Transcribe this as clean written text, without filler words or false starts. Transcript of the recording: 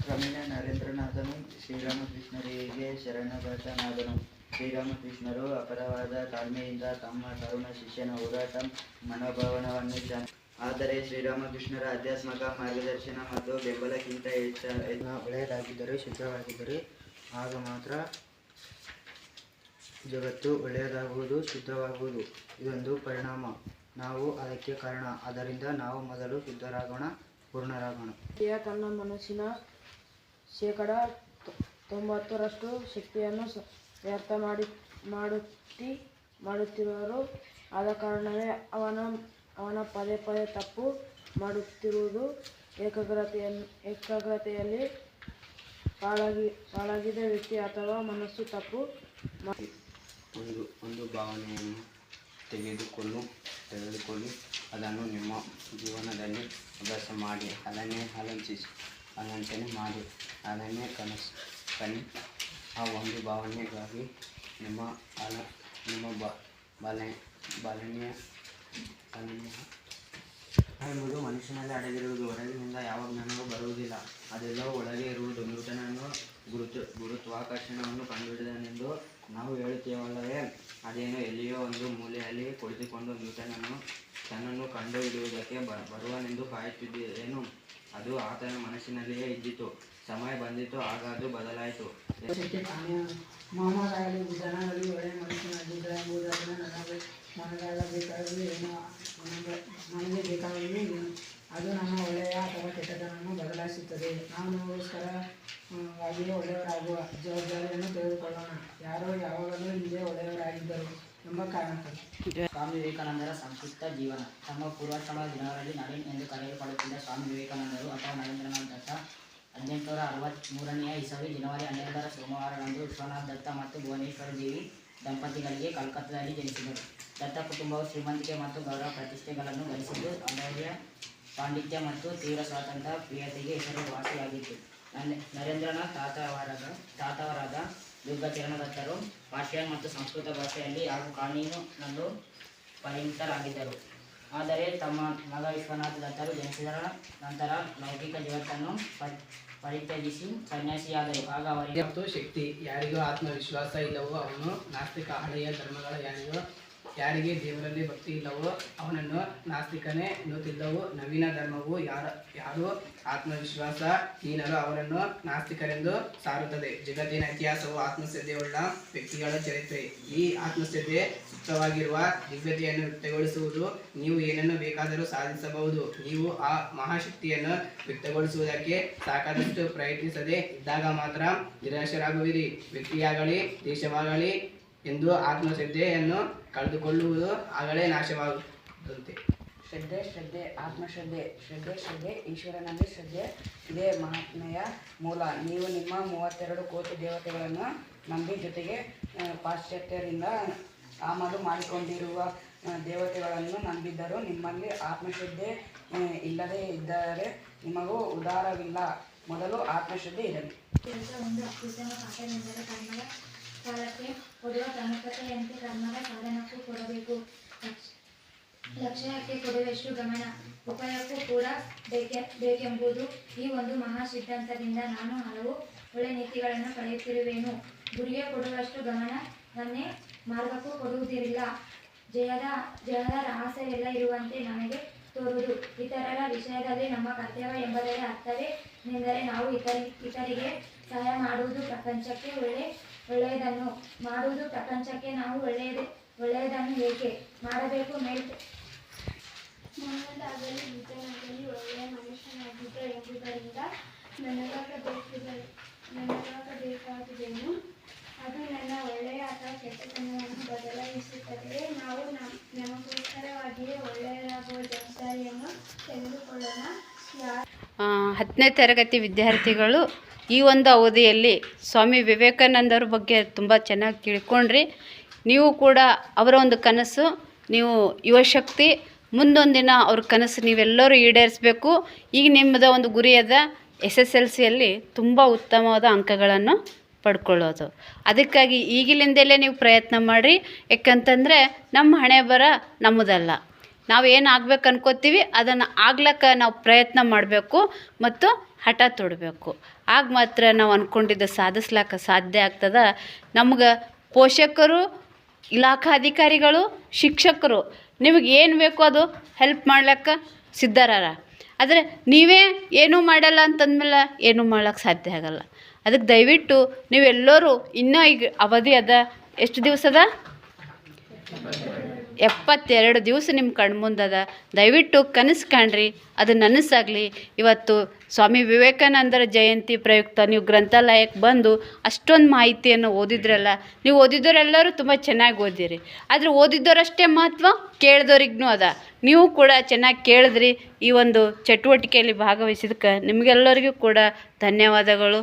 ಕ್ರಮೇಣ ನರೇಂದ್ರನಾಥನು ಶ್ರೀರಾಮಕೃಷ್ಣರಿಗೆ ಶರಣಾಗತನಾದನು. ಶ್ರೀರಾಮಕೃಷ್ಣರು ಅಪಾರವಾದ ತಾಳ್ಮೆಯಿಂದ ತಮ್ಮ ತರುಣ ಶಿಷ್ಯನ ಹೋರಾಟ ಮನೋಭಾವವನ್ನು ಆದರೆ ಶ್ರೀರಾಮಕೃಷ್ಣರ ಆಧ್ಯಾತ್ಮಿಕ ಮಾರ್ಗದರ್ಶನ ಮತ್ತು ಬೆಂಬಲಕ್ಕಿಂತ ಒಳ್ಳೆಯದಾಗಿದ್ದರೆ, ಶುದ್ಧವಾಗಿದ್ದರೆ ಆಗ ಮಾತ್ರ ಜಗತ್ತು ಒಳ್ಳೆಯದಾಗುವುದು, ಶುದ್ಧವಾಗುವುದು. ಇದೊಂದು ಪರಿಣಾಮ. ನಾವು ಅದಕ್ಕೆ ಕಾರಣ. ಆದ್ದರಿಂದ ನಾವು ಮೊದಲು ಶುದ್ಧರಾಗೋಣ, ಪೂರ್ಣರಾಗೋಣ. ತನ್ನ ಮನಸ್ಸಿನ 90% ಶಕ್ತಿಯನ್ನು ವ್ಯರ್ಥ ಮಾಡುತ್ತಿರುವರು. ಆದ ಕಾರಣವೇ ಅವನ ಪದೇ ಪದೇ ತಪ್ಪು ಮಾಡುತ್ತಿರುವುದು. ಏಕಾಗ್ರತೆಯಲ್ಲಿ ಪಾಳಾಗಿದ ವ್ಯಕ್ತಿ ಅಥವಾ ಮನಸ್ಸು ತಪ್ಪು ಒಂದು ಭಾವನೆಯನ್ನು ತೆಗೆದುಕೊಳ್ಳಿ ಅದನ್ನು ನಿಮ್ಮ ಜೀವನದಲ್ಲಿ ಅಭ್ಯಾಸ ಮಾಡಿ, ಅದನ್ನೇ ಆಲೋಚನೆ ಮಾಡಿ, ಅದನ್ನೇ ಕನಿ. ಆ ಒಂದು ಭಾವನೆಗಾಗಿ ನಿಮ್ಮ ಬಾಲನೆಯ ಎಂಬುದು ಮನುಷ್ಯನಲ್ಲಿ ಅಡಗಿರುವುದು. ಹೊರಗಿನಿಂದ ಯಾವ ಜ್ಞಾನವೂ ಬರುವುದಿಲ್ಲ, ಅದೆಲ್ಲವೂ ಒಳಗೆ ಇರುವುದು. ನ್ಯೂಟನನ್ನು ಗುರುತ್ವಾಕರ್ಷಣೆಯನ್ನು ಕಂಡುಹಿಡಿದನೆಂದು ನಾವು ಹೇಳುತ್ತೇವಲ್ಲವೇ? ಅದೇನೋ ಎಲ್ಲಿಯೋ ಒಂದು ಮೂಲೆಯಲ್ಲಿ ಕುಳಿತುಕೊಂಡು ತನ್ನನ್ನು ಕಂಡುಹಿಡಿಯುವುದಕ್ಕೆ ಬರುವನೆಂದು ಕಾಯುತ್ತಿದ್ದೇನು? ಅದು ಆತನ ಮನಸ್ಸಿನಲ್ಲಿಯೇ ಇದ್ದಿತು. ಸಮಯ ಬಂದಿತು, ಆಗ ಅದು ಬದಲಾಯಿತು. ಮೊಹಮ್ಮದಾಗಲಿ ಜನರಲ್ಲಿ ಒಳ್ಳೆಯ ಮನಸ್ಸಿನಲ್ಲಿದ್ದ ಎಂಬುದನ್ನು ನನಗೆ ಬೇಕಾಗಲಿ ಅದು ನಮ್ಮ ಒಳ್ಳೆಯ ಅಥವಾ ಕೆಟ್ಟತನವನ್ನು ಬದಲಾಯಿಸುತ್ತದೆ. ನಾವು ನಮಗೋಸ್ಕರವಾಗಿಯೇ ಒಳ್ಳೆಯವರಾಗುವ ಜವಾಬ್ದಾರಿಯನ್ನು ತೆಗೆದುಕೊಳ್ಳೋಣ. ಯಾರೋ ಯಾವಾಗಲೂ ಹಿಂದೆ ಒಳ್ಳೆಯವರಾಗಿದ್ದರು ಎಂಬ ಕಾರಣಕ್ಕಾಗಿ. ಸ್ವಾಮಿ ವಿವೇಕಾನಂದರ ಸಂಕ್ಷಿಪ್ತ ಜೀವನ. ತಮ್ಮ ಪೂರ್ವಾಶ್ರಮ ದಿನಗಳಲ್ಲಿ ನಳಿನ್ ಎಂದು ಕರೆಯಲ್ಪಡುತ್ತಿದ್ದ ಸ್ವಾಮಿ ವಿವೇಕಾನಂದರು ಅಥವಾ ನರೇಂದ್ರನಾಥ್ ದತ್ತ 1863ನೇ ಇಸವಿ ಜನವರಿ 12ರ ಸೋಮವಾರದಂದು ವಿಶ್ವನಾಥ್ ದತ್ತ ಮತ್ತು ಭುವನೇಶ್ವರಿ ದೇವಿ ದಂಪತಿಗಳಿಗೆ ಕಲ್ಕತ್ತಾದಲ್ಲಿ ಜನಿಸಿದರು. ದತ್ತ ಕುಟುಂಬವು ಶ್ರೀಮಂತಿಕೆ ಮತ್ತು ಗೌರವ ಪ್ರತಿಷ್ಠೆಗಳನ್ನು ಗಳಿಸಿದ್ದು, ಅದರ ಪಾಂಡಿತ್ಯ ಮತ್ತು ತೀವ್ರ ಸ್ವಾತಂತ್ರ್ಯ ಪ್ರಿಯತೆಗೆ ಹೆಸರುವಾಸಿಯಾಗಿತ್ತು. ನರೇಂದ್ರನಾಥ್ ತಾತವರಾದ ದುರ್ಗಾಚರಣ ದತ್ತರು ಪಾರ್ಶಿಯನ್ ಮತ್ತು ಸಂಸ್ಕೃತ ಭಾಷೆಯಲ್ಲಿ ಹಾಗೂ ಕಾನೂನಿನಲ್ಲೂ ಪರಿಣಿತರಾಗಿದ್ದರು. ಆದರೆ ತಮ್ಮ ಮಗ ವಿಶ್ವನಾಥ್ ದತ್ತರು ಜನಿಸಿದ ನಂತರ ಲೌಕಿಕ ಜಗತ್ತನ್ನು ಪರಿತ್ಯಜಿಸಿ ಸನ್ಯಾಸಿಯಾದರು. ಆಗ ಅವರಿಗೆ ಮತ್ತು ಶಕ್ತಿ. ಯಾರಿಗೂ ಆತ್ಮವಿಶ್ವಾಸ ಇಲ್ಲವೋ ಅವನು ನಾಸ್ತಿಕ. ಹಳೆಯ ಧರ್ಮಗಳ ಯಾರಿಗೆ ದೇವರಲ್ಲಿ ಭಕ್ತಿ ಇಲ್ಲವೋ ಅವನನ್ನು ನಾಸ್ತಿಕನೇ ಎನ್ನುತ್ತಿದ್ದವು. ನವೀನ ಧರ್ಮವು ಯಾರು ಆತ್ಮವಿಶ್ವಾಸ ಹೀನರು ಅವರನ್ನು ನಾಸ್ತಿಕರೆಂದು ಸಾರುತ್ತದೆ. ಜಗತ್ತಿನ ಇತಿಹಾಸವು ಆತ್ಮಶ್ರದ್ಧೆಯುಳ್ಳ ವ್ಯಕ್ತಿಗಳ ಚರಿತ್ರೆ. ಈ ಆತ್ಮಶ್ರದ್ಧೆ ಸುಪ್ತವಾಗಿರುವ ದಿವ್ಯತೆಯನ್ನು ವ್ಯಕ್ತಗೊಳಿಸುವುದು. ನೀವು ಏನನ್ನು ಬೇಕಾದರೂ ಸಾಧಿಸಬಹುದು. ನೀವು ಆ ಮಹಾಶಕ್ತಿಯನ್ನು ವ್ಯಕ್ತಗೊಳಿಸುವುದಕ್ಕೆ ಸಾಕಾದಷ್ಟು ಪ್ರಯತ್ನಿಸದೆ ಇದ್ದಾಗ ಮಾತ್ರ ನಿರಾಶರಾಗುವಿರಿ. ವ್ಯಕ್ತಿಯಾಗಲಿ ದೇಶವಾಗಲಿ ಎಂದು ಆತ್ಮಶ್ರದ್ಧೆಯನ್ನು ಕಳೆದುಕೊಳ್ಳುವುದು ಆಗಲೇ ನಾಶವಾಗುತ್ತದೆ. ಶ್ರದ್ಧೆ ಆತ್ಮಶ್ರದ್ಧೆ. ಶ್ರದ್ಧೆ ಈಶ್ವರನಲ್ಲಿ ಶ್ರದ್ಧೆ ಇದೇ ಮಹಾತ್ಮೆಯ ಮೂಲ. ನೀವು ನಿಮ್ಮ 32 ಕೋಟಿ ದೇವತೆಗಳನ್ನು ನಂಬಿ ಜೊತೆಗೆ ಪಾಶ್ಚಾತ್ಯರಿಂದ ಆಮದು ಮಾಡಿಕೊಂಡಿರುವ ದೇವತೆಗಳನ್ನು ನಂಬಿದ್ದರೂ ನಿಮ್ಮಲ್ಲಿ ಆತ್ಮಶ್ರದ್ಧೆ ಇಲ್ಲದೇ ಇದ್ದರೆ ನಿಮಗೂ ಉದ್ಧಾರವಿಲ್ಲ. ಮೊದಲು ಆತ್ಮಶ್ರದ್ಧೆ ಇರಲಿ. ಒಂದು ಅತ್ಯುತ್ತಮ ಪಾಠವೆಂದರೆ ಕರ್ಮದ ಕಾಲಕ್ಕೆ ಕೊಡುವ ಪ್ರಾಮುಖ್ಯತೆಯಂತೆ ಕರ್ಮದ ಸಾಧನಕ್ಕೂ ಕೊಡಬೇಕು. ಲಕ್ಷ್ಯಕ್ಕೆ ಕೊಡುವಷ್ಟು ಗಮನ ಉಪಾಯಕ್ಕೂ ಕೂಡ ಬೇಕೆಂಬುದು ಈ ಒಂದು ಮಹಾ ಸಿದ್ಧಾಂತದಿಂದ ನಾನು ಹಲವು ಒಳ್ಳೆ ನೀತಿಗಳನ್ನು ಪಡೆಯುತ್ತಿರುವೆನು. ಗುರಿಗೆ ಕೊಡುವಷ್ಟು ಗಮನ ನನ್ನೇ ಮಾರ್ಗಕ್ಕೂ ಕೊಡುವುದಿಲ್ಲ. ಜಯದ ರಹಸ್ಯವೆಲ್ಲ ಇರುವಂತೆ ನನಗೆ ತೋರುವುದು. ಇತರರ ವಿಷಯದಲ್ಲಿ ನಮ್ಮ ಕರ್ತವ್ಯ ಎಂಬುದರ ಅರ್ಥವೇನೆಂದರೆ ನಾವು ಇತರಿಗೆ ಸಹಾಯ ಮಾಡುವುದು, ಪ್ರಪಂಚಕ್ಕೆ ಒಳ್ಳೆಯದನ್ನು ಮಾಡುವುದು. ಪ್ರಪಂಚಕ್ಕೆ ನಾವು ಒಳ್ಳೆಯದನ್ನು ಏಕೆ ಮಾಡಬೇಕು? ಮೊಹಮ್ಮದಾಗಲಿ ಬುದ್ಧನಾಗಲಿ ಒಳ್ಳೆಯ ಮನುಷ್ಯನಾಗಿದ್ದ ಎಂಬುದರಿಂದ ನನಗಾಗಬೇಕಾದುದೇನು? ಅದು ನನ್ನ ಒಳ್ಳೆಯ ಅಥವಾ ಕೆಟ್ಟತನವನ್ನು ಬದಲಾಯಿಸುತ್ತದೆ. ನಾವು ನಮಗೋಸ್ಕರವಾಗಿಯೇ ಒಳ್ಳೆಯದಾಗುವ ಜವಾಬ್ದಾರಿಯನ್ನು ತೆಗೆದುಕೊಳ್ಳೋಣ. 10ನೇ ತರಗತಿ ವಿದ್ಯಾರ್ಥಿಗಳು ಈ ಒಂದು ಅವಧಿಯಲ್ಲಿ ಸ್ವಾಮಿ ವಿವೇಕಾನಂದರ ಬಗ್ಗೆ ತುಂಬ ಚೆನ್ನಾಗಿ ತಿಳ್ಕೊಂಡ್ರಿ. ನೀವು ಕೂಡ ಅವರ ಒಂದು ಕನಸು, ನೀವು ಯುವಶಕ್ತಿ, ಮುಂದೊಂದಿನ ಅವ್ರ ಕನಸು ನೀವೆಲ್ಲರೂ ಈಡೇರಿಸಬೇಕು. ಈಗ ನಿಮ್ಮದ ಒಂದು ಗುರಿಯಾದ SSLCಯಲ್ಲಿ ತುಂಬ ಉತ್ತಮವಾದ ಅಂಕಗಳನ್ನು ಪಡ್ಕೊಳ್ಳೋದು. ಅದಕ್ಕಾಗಿ ಈಗಿಲಿಂದಲೇ ನೀವು ಪ್ರಯತ್ನ ಮಾಡಿರಿ. ಯಾಕಂತಂದರೆ ನಮ್ಮ ಹಣೆ ಬರ ನಮ್ಮದಲ್ಲ. ನಾವು ಏನು ಆಗ್ಬೇಕು ಅನ್ಕೋತೀವಿ ಅದನ್ನು ಆಗ್ಲಕ್ಕ ನಾವು ಪ್ರಯತ್ನ ಮಾಡಬೇಕು ಮತ್ತು ಹಠ ತೊಡಬೇಕು. ಆಗ ಮಾತ್ರ ನಾವು ಅಂದ್ಕೊಂಡಿದ್ದು ಸಾಧಿಸ್ಲಿಕ್ಕೆ ಸಾಧ್ಯ ಆಗ್ತದೆ. ನಮ್ಗೆ ಪೋಷಕರು, ಇಲಾಖಾಧಿಕಾರಿಗಳು, ಶಿಕ್ಷಕರು ನಿಮಗೆ ಏನು ಬೇಕೋ ಅದು ಹೆಲ್ಪ್ ಮಾಡ್ಲಿಕ್ಕೆ ಸಿದ್ಧರಾರ. ಆದರೆ ನೀವೇ ಏನೂ ಮಾಡಲ್ಲ ಅಂತಂದಮೇಲೆ ಏನೂ ಮಾಡ್ಲಿಕ್ಕೆ ಸಾಧ್ಯ ಆಗಲ್ಲ. ಅದಕ್ಕೆ ದಯವಿಟ್ಟು ನೀವೆಲ್ಲರೂ ಇನ್ನೂ ಈಗ ಅವಧಿ ಅದ, ಎಷ್ಟು ದಿವಸ ಅದ? 72 ದಿವಸ ನಿಮ್ಮ ಕಣ್ಮುಂದದ. ದಯವಿಟ್ಟು ಕನಸು ಕಾಣ್ರಿ, ಅದು ನನಸಾಗಲಿ. ಇವತ್ತು ಸ್ವಾಮಿ ವಿವೇಕಾನಂದರ ಜಯಂತಿ ಪ್ರಯುಕ್ತ ನೀವು ಗ್ರಂಥಾಲಯಕ್ಕೆ ಬಂದು ಅಷ್ಟೊಂದು ಮಾಹಿತಿಯನ್ನು ಓದಿದ್ರಲ್ಲ. ನೀವು ಓದಿದವರೆಲ್ಲರೂ ತುಂಬ ಚೆನ್ನಾಗಿ ಓದಿರಿ. ಆದರೆ ಓದಿದ್ದವರಷ್ಟೇ ಮಹತ್ವ, ಕೇಳಿದವ್ರಿಗೂ ಅದ. ನೀವು ಕೂಡ ಚೆನ್ನಾಗಿ ಕೇಳಿದ್ರಿ. ಈ ಒಂದು ಚಟುವಟಿಕೆಯಲ್ಲಿ ಭಾಗವಹಿಸಿದಕ್ಕೆ ನಿಮಗೆಲ್ಲರಿಗೂ ಕೂಡ ಧನ್ಯವಾದಗಳು.